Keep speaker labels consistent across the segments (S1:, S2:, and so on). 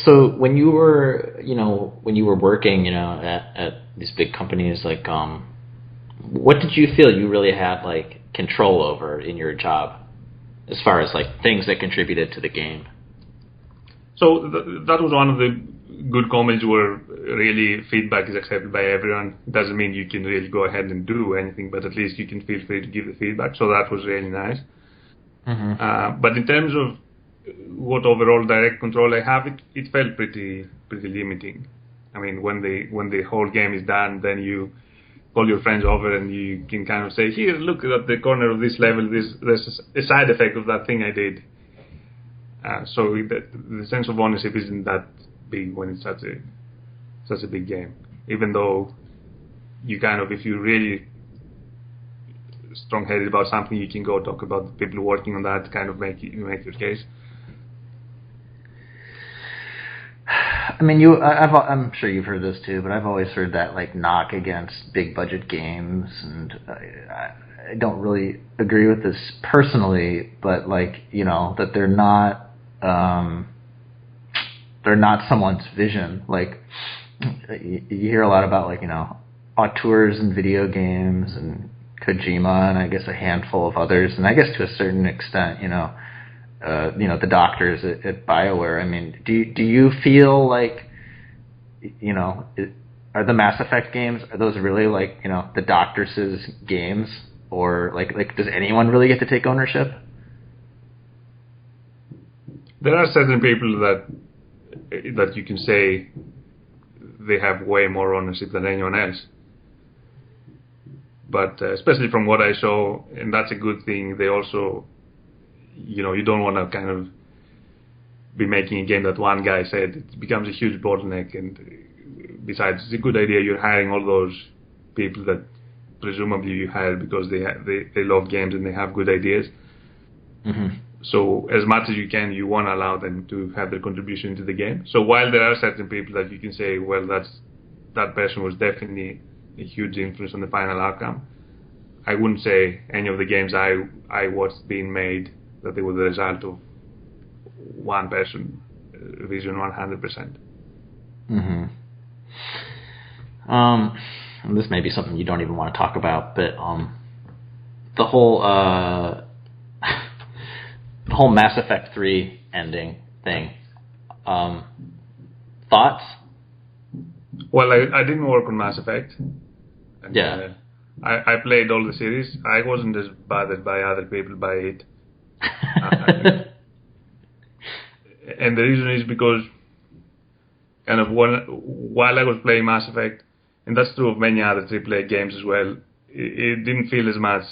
S1: So when you were working, at these big companies, like, what did you feel you really had like control over in your job, as far as like things that contributed to the game?
S2: So that was one of the good comments where really feedback is accepted by everyone. It doesn't mean you can really go ahead and do anything, but at least you can feel free to give the feedback. So that was really nice.
S1: Mm-hmm.
S2: But in terms of what overall direct control I have, it felt pretty limiting. I mean, when the whole game is done, then you call your friends over and you can kind of say, here, look at the corner of this level, there's a side effect of that thing I did. So the sense of ownership isn't that big when it's such a big game. Even though you kind of, if you're really strong-headed about something, you can go talk about the people working on that, kind of make your case.
S1: I mean, I'm sure you've heard this too, but I've always heard that like knock against big budget games, and I don't really agree with this personally, but like, that they're not someone's vision. Like, you hear a lot about like, auteurs in video games and Kojima and I guess a handful of others, and I guess to a certain extent, the doctors at BioWare. I mean, do you feel like, are the Mass Effect games, are those really like, the doctors' games, or like does anyone really get to take ownership?
S2: There are certain people that you can say they have way more ownership than anyone else. But especially from what I saw, and that's a good thing, they also, you don't want to kind of be making a game that one guy said. It becomes a huge bottleneck, and besides, it's a good idea you're hiring all those people that presumably you hired because they love games and they have good ideas.
S1: Mm-hmm.
S2: So as much as you can, you want to allow them to have their contribution to the game. So while there are certain people that you can say, well, that person was definitely a huge influence on the final outcome, I wouldn't say any of the games I watched being made that they were the result of one person vision 100%.
S1: Mm-hmm. This may be something you don't even want to talk about, but the whole the whole Mass Effect 3 ending thing. Thoughts?
S2: Well, I didn't work on Mass Effect. And,
S1: yeah.
S2: I played all the series. I wasn't as bothered by other people by it. And the reason is because kind of while I was playing Mass Effect, and that's true of many other AAA games as well, it didn't feel as much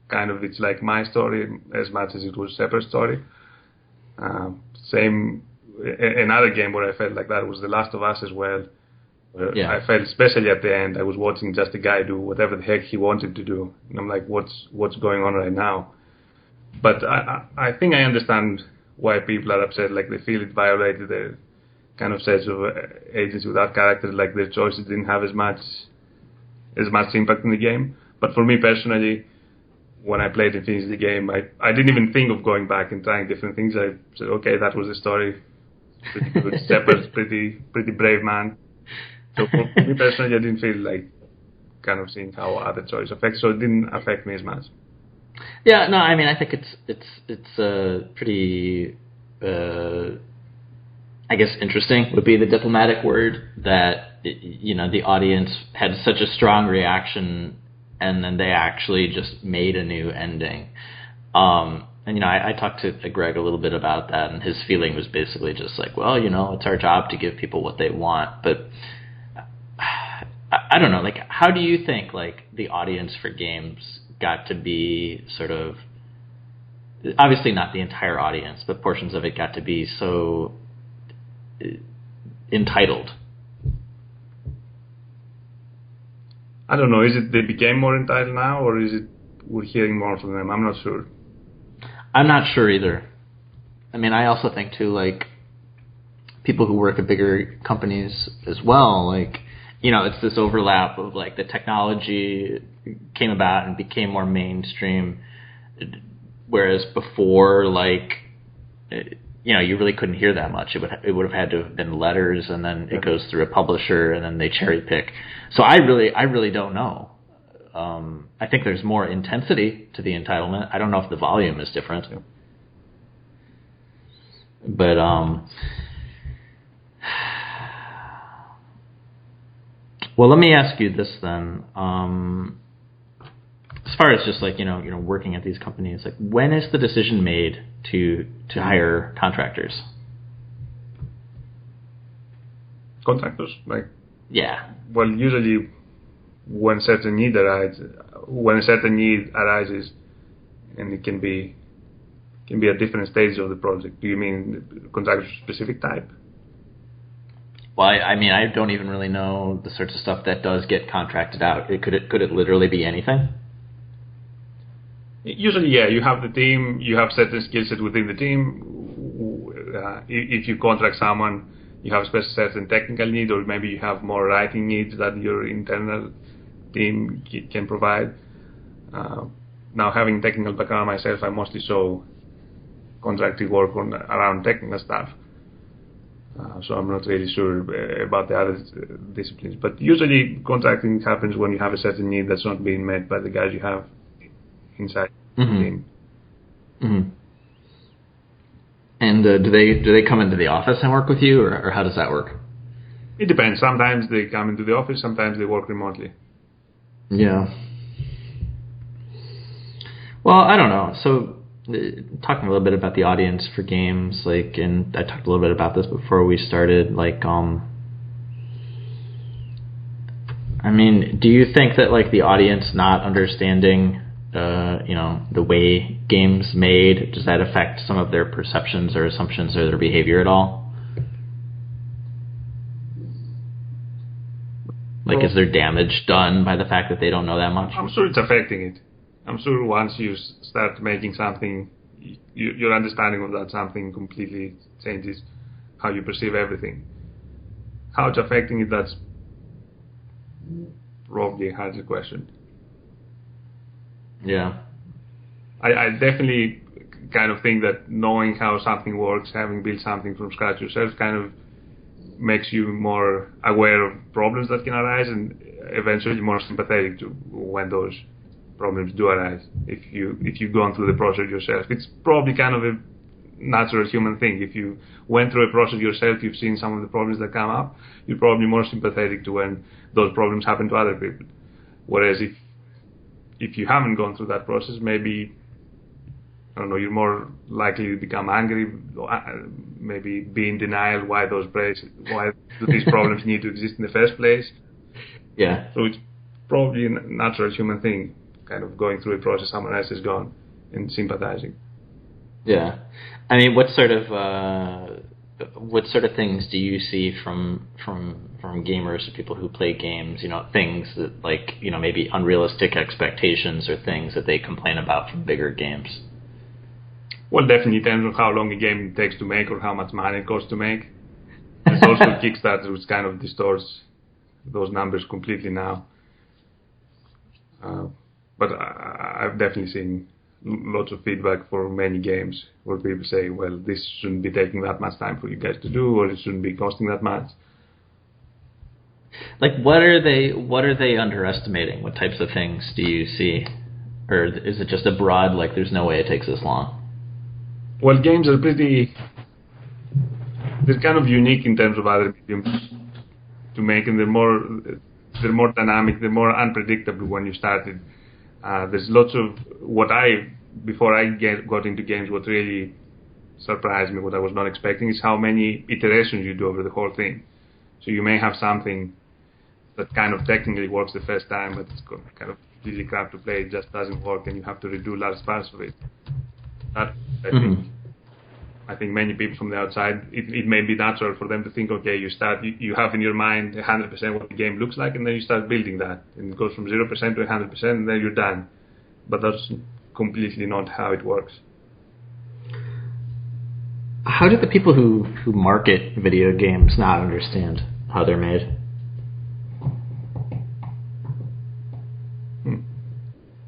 S2: kind of it's like my story as much as it was a separate story. Same, another game where I felt like that was The Last of Us as well.
S1: Yeah.
S2: I felt, especially at the end, I was watching just a guy do whatever the heck he wanted to do, and I'm like, what's going on right now? But I think I understand why people are upset. Like, they feel it violated their kind of sense of agency with that character. Like, their choices didn't have as much impact in the game. But for me personally, when I played and finished the game, I didn't even think of going back and trying different things. I said, okay, that was the story. Pretty good. Shepard's pretty brave man. So for me personally, I didn't feel like kind of seeing how other choice affects. So it didn't affect me as much.
S1: Yeah, no, I mean, I think it's pretty, I guess, interesting would be the diplomatic word, that, the audience had such a strong reaction, and then they actually just made a new ending. And, I talked to Greg a little bit about that, and his feeling was basically just like, well, it's our job to give people what they want. But I don't know, like, how do you think, like, the audience for games got to be sort of, obviously not the entire audience, but portions of it got to be so entitled?
S2: I don't know, is it they became more entitled now, or is it we're hearing more from them? I'm not sure.
S1: I'm not sure either. I mean, I also think too, like, people who work at bigger companies as well, like, it's this overlap of, like, the technology came about and became more mainstream, whereas before, like, you really couldn't hear that much. It would have had to have been letters, and then it goes through a publisher, and then they cherry pick. So I really don't know. I think there's more intensity to the entitlement. I don't know if the volume is different.
S2: Yeah.
S1: But well, let me ask you this then. As far as just like working at these companies, like when is the decision made to hire contractors?
S2: Contractors, like
S1: yeah.
S2: Well, usually when a certain need arises, and it can be at different stages of the project. Do you mean contractor specific type?
S1: Well, I mean, I don't even really know the sorts of stuff that does get contracted out. Could it literally be anything?
S2: Usually, yeah. You have the team. You have certain skill set within the team. If you contract someone, you have certain technical need, or maybe you have more writing needs that your internal team can provide. Now, having technical background myself, I mostly saw contracting work around technical stuff. So I'm not really sure about the other disciplines. But usually contracting happens when you have a certain need that's not being met by the guys you have inside the team.
S1: Mm-hmm. And do they come into the office and work with you, or how does that work?
S2: It depends. Sometimes they come into the office, sometimes they work remotely.
S1: Yeah. Well, I don't know. So talking a little bit about the audience for games, like, and I talked a little bit about this before we started, like, I mean, do you think that, like, the audience not understanding, the way games made, does that affect some of their perceptions or assumptions or their behavior at all? Like, is there damage done by the fact that they don't know that much?
S2: I'm sure it's affecting it. I'm sure once you start making something, your understanding of that something completely changes how you perceive everything. How it's affecting it, that's probably a harder question.
S1: Yeah.
S2: I definitely kind of think that knowing how something works, having built something from scratch yourself, kind of makes you more aware of problems that can arise, and eventually more sympathetic to when those problems do arise. If you've gone through the process yourself, it's probably kind of a natural human thing. If you went through a process yourself, you've seen some of the problems that come up, you're probably more sympathetic to when those problems happen to other people. Whereas if you haven't gone through that process, maybe, I don't know, you're more likely to become angry, maybe be in denial why do these problems need to exist in the first place.
S1: Yeah.
S2: So it's probably a natural human thing, kind of going through a process someone else has gone and sympathizing.
S1: Yeah. I mean, what sort of things do you see from gamers or people who play games, things that, like, maybe unrealistic expectations or things that they complain about from bigger games?
S2: Well, definitely depends on how long a game takes to make or how much money it costs to make. There's also Kickstarter, which kind of distorts those numbers completely now. But I've definitely seen lots of feedback for many games where people say, well, this shouldn't be taking that much time for you guys to do, or it shouldn't be costing that much.
S1: Like, what are they underestimating? What types of things do you see? Or is it just a broad, like, there's no way it takes this long?
S2: Well, games are they're kind of unique in terms of other mediums to make, and they're more dynamic, they're more unpredictable when you started. There's lots of before I got into games, what really surprised me, what I was not expecting, is how many iterations you do over the whole thing. So you may have something that kind of technically works the first time, but it's kind of really crap to play, it just doesn't work, and you have to redo large parts of it. That, I think many people from the outside, it may be natural for them to think, okay, you have in your mind 100% what the game looks like, and then you start building that, and it goes from 0% to 100%, and then you're done. But that's completely not how it works.
S1: How do the people who market video games not understand how they're made?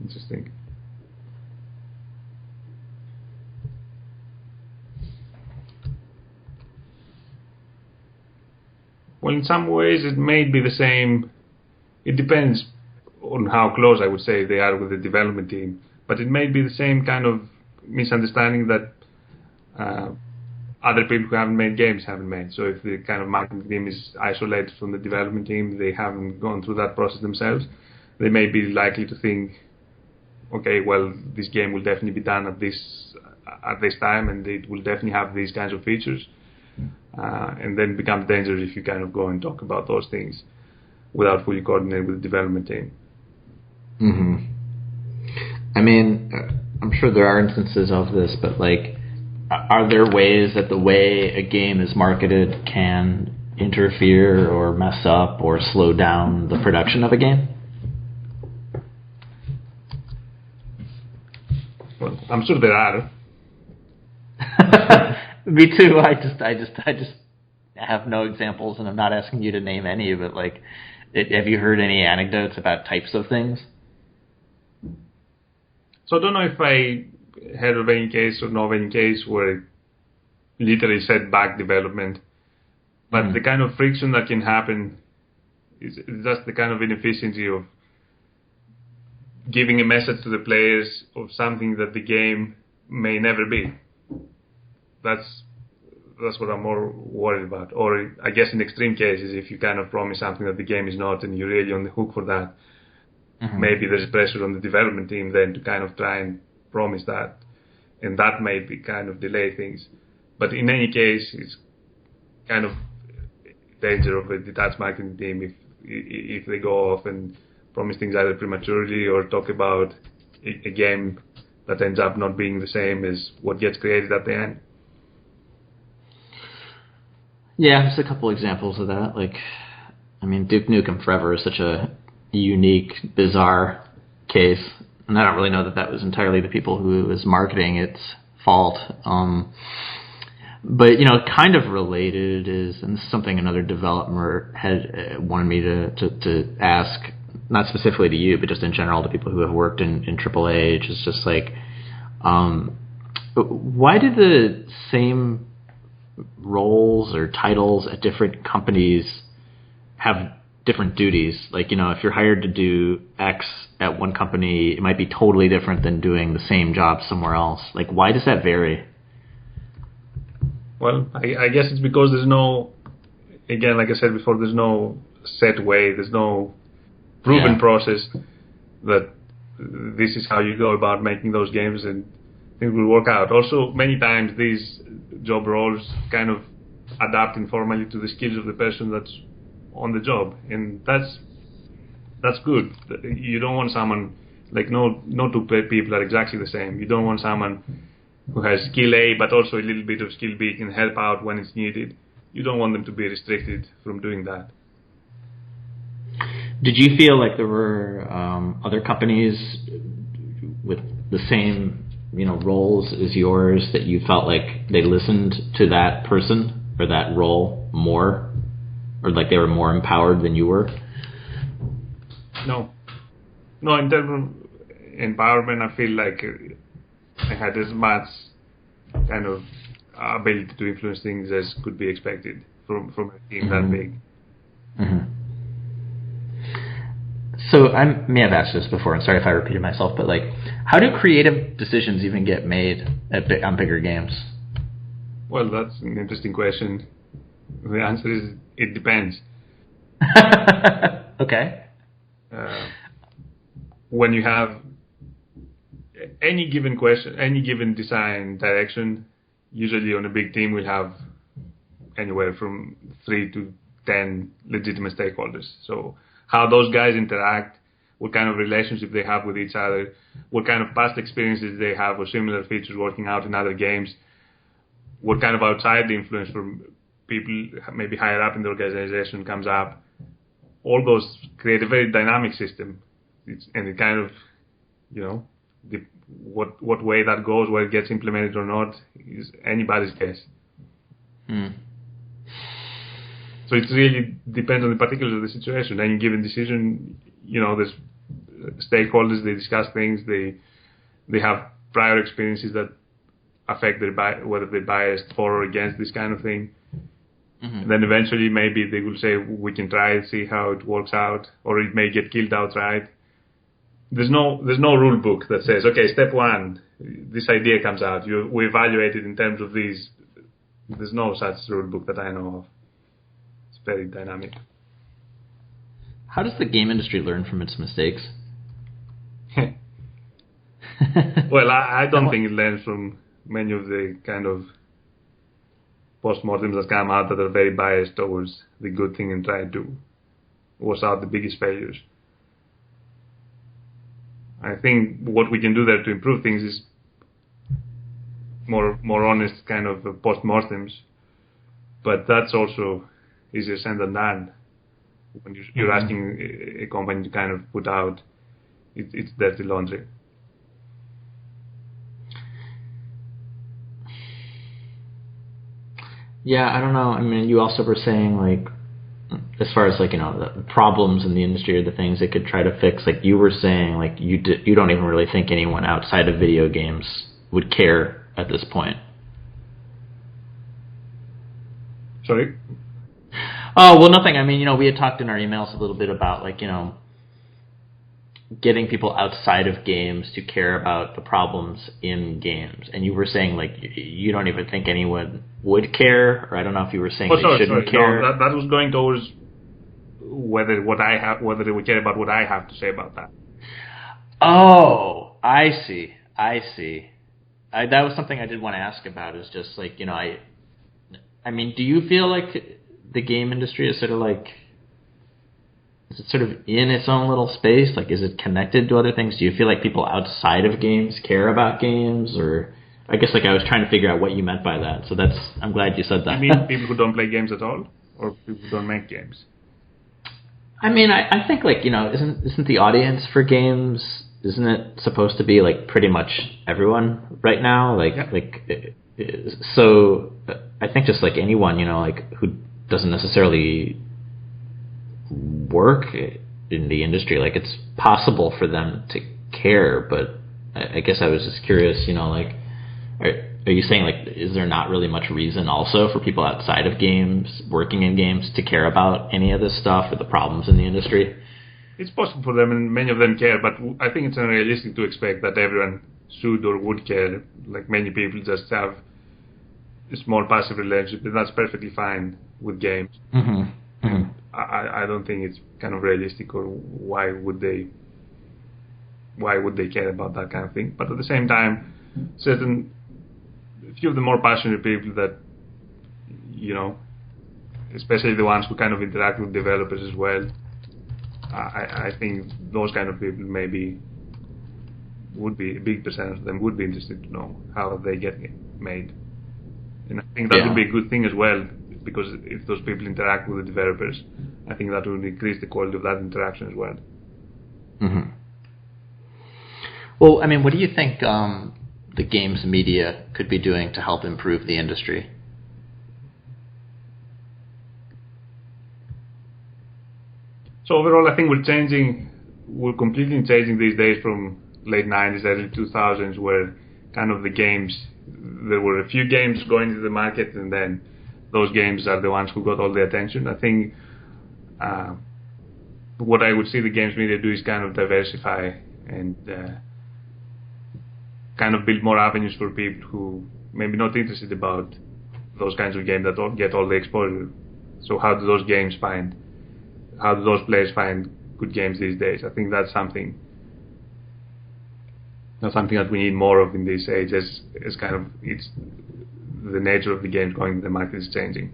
S2: Interesting. Well, in some ways it may be the same. It depends on how close I would say they are with the development team. But it may be the same kind of misunderstanding that other people who haven't made games haven't made. So if the kind of marketing team is isolated from the development team, they haven't gone through that process themselves, they may be likely to think, okay, well, this game will definitely be done at this time, and it will definitely have these kinds of features. And then it becomes dangerous if you kind of go and talk about those things without fully coordinating with the development team.
S1: Mm-hmm. I mean, I'm sure there are instances of this, but like, are there ways that the way a game is marketed can interfere or mess up or slow down the production of a game?
S2: Well, I'm sure there are.
S1: Me too. I just have no examples, and I'm not asking you to name any. But like, have you heard any anecdotes about types of things?
S2: So I don't know if I heard of any case or know of any case where it literally set back development, but the kind of friction that can happen is just the kind of inefficiency of giving a message to the players of something that the game may never be. That's what I'm more worried about. Or I guess in extreme cases, if you kind of promise something that the game is not and you're really on the hook for that, maybe there's pressure on the development team then to kind of try and promise that. And that may be kind of delay things. But in any case, it's kind of danger of a detached marketing team if they go off and promise things either prematurely or talk about a game that ends up not being the same as what gets created at the end.
S1: Yeah, there's a couple examples of that. Like, I mean, Duke Nukem Forever is such a unique, bizarre case, and I don't really know that was entirely the people who was marketing its fault. But, you know, kind of related is, and this is something another developer had wanted me to ask, not specifically to you, but just in general to people who have worked in AAA, which is just like, why do the same roles or titles at different companies have different duties? Like, you know, if you're hired to do X at one company, it might be totally different than doing the same job somewhere else. Like, why does that vary?
S2: Well, I guess it's because there's no, again, like I said before, there's no set way, there's no proven process that this is how you go about making those games and things will work out. Also, many times these job roles kind of adapt informally to the skills of the person that's on the job, and that's good. You don't want someone, like no two people are exactly the same. You don't want someone who has skill A but also a little bit of skill B, can help out when it's needed. You don't want them to be restricted from doing that.
S1: Did you feel like there were other companies with the same, you know, roles as yours that you felt like they listened to that person or that role more, or like they were more empowered than you were?
S2: No, in terms of empowerment, I feel like I had as much kind of ability to influence things as could be expected from a team that big.
S1: So I may have asked this before, and sorry if I repeated myself, but like, how do creative decisions even get made on bigger games?
S2: Well, that's an interesting question. The answer is it depends.
S1: Okay.
S2: When you have any given question, any given design direction, usually on a big team we'll have anywhere from 3 to 10 legitimate stakeholders. So how those guys interact, what kind of relationship they have with each other, what kind of past experiences they have or similar features working out in other games, what kind of outside influence from people maybe higher up in the organization comes up. All those create a very dynamic system. And it kind of, you know, what way that goes, whether it gets implemented or not, is anybody's guess. So it really depends on the particulars of the situation. Any given decision, you know, there's stakeholders, they discuss things, they have prior experiences that affect whether they're biased for or against this kind of thing. And then eventually maybe they will say, we can try and see how it works out, or it may get killed outright. There's no rule book that says, okay, step one, this idea comes out, we evaluate it in terms of these. There's no such rule book that I know of. It's very dynamic.
S1: How does the game industry learn from its mistakes?
S2: Well, I don't think it learns from many of the kind of postmortems that come out that are very biased towards the good thing and try to wash out the biggest failures. I think what we can do there to improve things is more honest kind of postmortems, but that's also easier said than done. When you're asking a company to kind of put out its dirty laundry.
S1: Yeah, I don't know. I mean, you also were saying, like, as far as, like, you know, the problems in the industry or the things they could try to fix, like, you were saying, like, you don't even really think anyone outside of video games would care at this point.
S2: Sorry?
S1: Oh, well, nothing. I mean, you know, we had talked in our emails a little bit about, like, you know, getting people outside of games to care about the problems in games. And you were saying, like, you don't even think anyone would care, or I don't know if you were saying shouldn't care.
S2: No, that was going towards whether they would care about what I have to say about that.
S1: Oh, I see. That was something I did want to ask about, is just, like, you know, I mean, do you feel like the game industry is sort of like, is it sort of in its own little space? Like, is it connected to other things? Do you feel like people outside of games care about games? Or I guess, like, I was trying to figure out what you meant by that. So I'm glad you said that.
S2: You mean people who don't play games at all? Or people who don't make games?
S1: I mean, I think, like, you know, isn't the audience for games, isn't it supposed to be, like, pretty much everyone right now? Like, yeah. So I think just, like, anyone, you know, like, who doesn't necessarily work in the industry, like, it's possible for them to care, but I guess I was just curious, you know, like, are you saying, like, is there not really much reason also for people outside of games, working in games, to care about any of this stuff or the problems in the industry?
S2: It's possible for them, and many of them care, but I think it's unrealistic to expect that everyone should or would care. Like, many people just have a small passive relationship, and that's perfectly fine with games. I don't think it's kind of realistic, or why would they care about that kind of thing. But at the same time, a few of the more passionate people that, you know, especially the ones who kind of interact with developers as well, I think those kind of people would be a big percentage of them would be interested to know how they get made. And I think that would be a good thing as well, because if those people interact with the developers, I think that will increase the quality of that interaction as well.
S1: Well, I mean, what do you think the games media could be doing to help improve the industry?
S2: So overall, I think we're completely changing these days from late 90s, early 2000s, where kind of the games, there were a few games going to the market, and then those games are the ones who got all the attention. I think what I would see the games media do is kind of diversify and kind of build more avenues for people who maybe not interested about those kinds of games that don't get all the exposure. So how do those players find good games these days? I think that's something that we need more of in this age, as kind of it's the nature of the games going to the market is changing.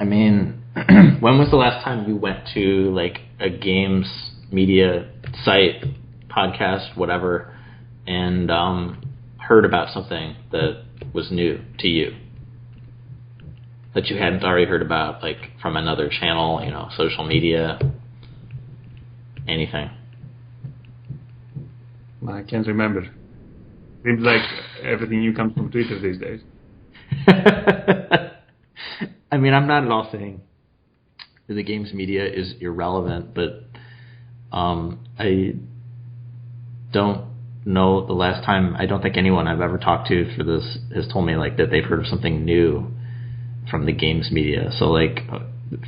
S1: I mean, when was the last time you went to, like, a games media site, podcast, whatever, and heard about something that was new to you, that you hadn't already heard about, like, from another channel, you know, social media, anything?
S2: I can't remember. Seems like everything new comes from Twitter these days.
S1: I mean, I'm not at all saying that the games media is irrelevant, but I don't know the last time. I don't think anyone I've ever talked to for this has told me like that they've heard of something new from the games media. So like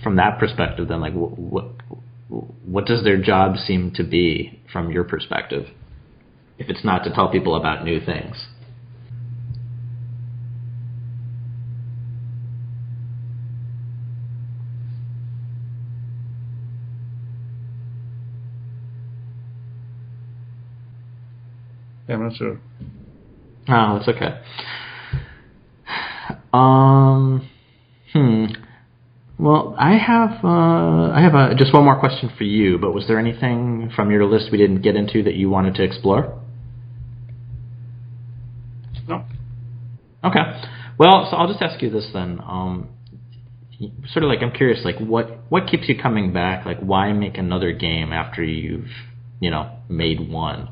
S1: from that perspective, then like what does their job seem to be from your perspective, if it's not to tell people about new things?
S2: Yeah, I'm not sure.
S1: Oh, that's okay. Well, I have just one more question for you. But was there anything from your list we didn't get into that you wanted to explore?
S2: No.
S1: Okay. Well, so I'll just ask you this then. Sort of like I'm curious, like what keeps you coming back? Like, why make another game after you've made one?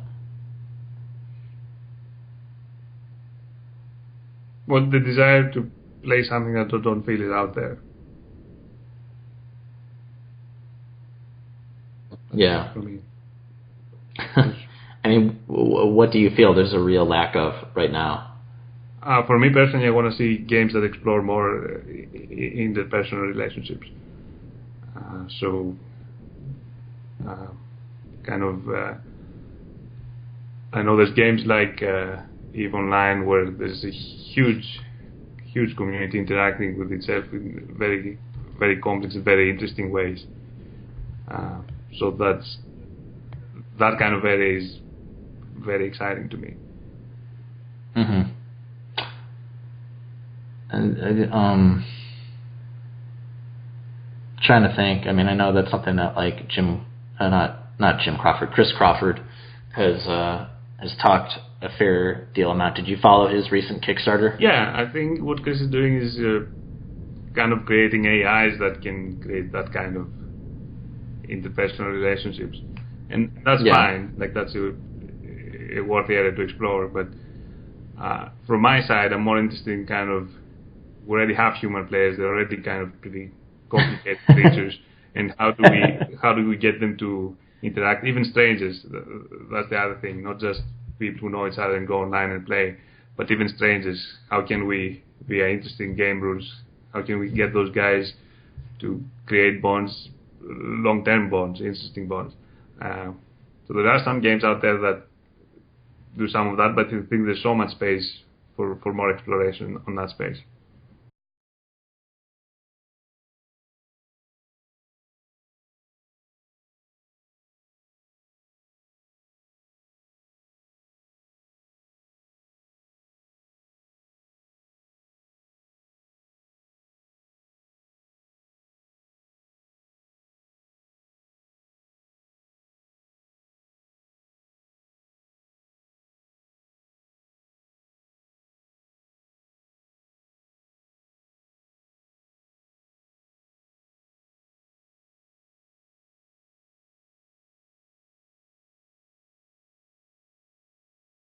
S2: Well, the desire to play something that I don't feel is out there.
S1: Yeah.
S2: For me.
S1: I mean, what do you feel there's a real lack of right now?
S2: For me personally, I want to see games that explore more interpersonal relationships. I know there's games like EVE Online where there's a huge community interacting with itself in very, very complex and very interesting ways. So that kind of area is very exciting to me.
S1: Mm-hmm. And trying to think. I mean, I know that's something that like not Jim Crawford, Chris Crawford has talked a fair deal amount. Did you follow his recent Kickstarter?
S2: Yeah, I think what Chris is doing is kind of creating AIs that can create that kind of interpersonal relationships, and that's fine. Like that's a worthy area to explore. But from my side, I'm more interested in kind of we already have human players. They're already kind of pretty complicated creatures, and how do we get them to interact? Even strangers. That's the other thing. Not just people who know each other and go online and play, but even strangers. How can we, via interesting game rules, how can we get those guys to create bonds, long-term bonds, interesting bonds? So there are some games out there that do some of that, but I think there's so much space for more exploration on that space.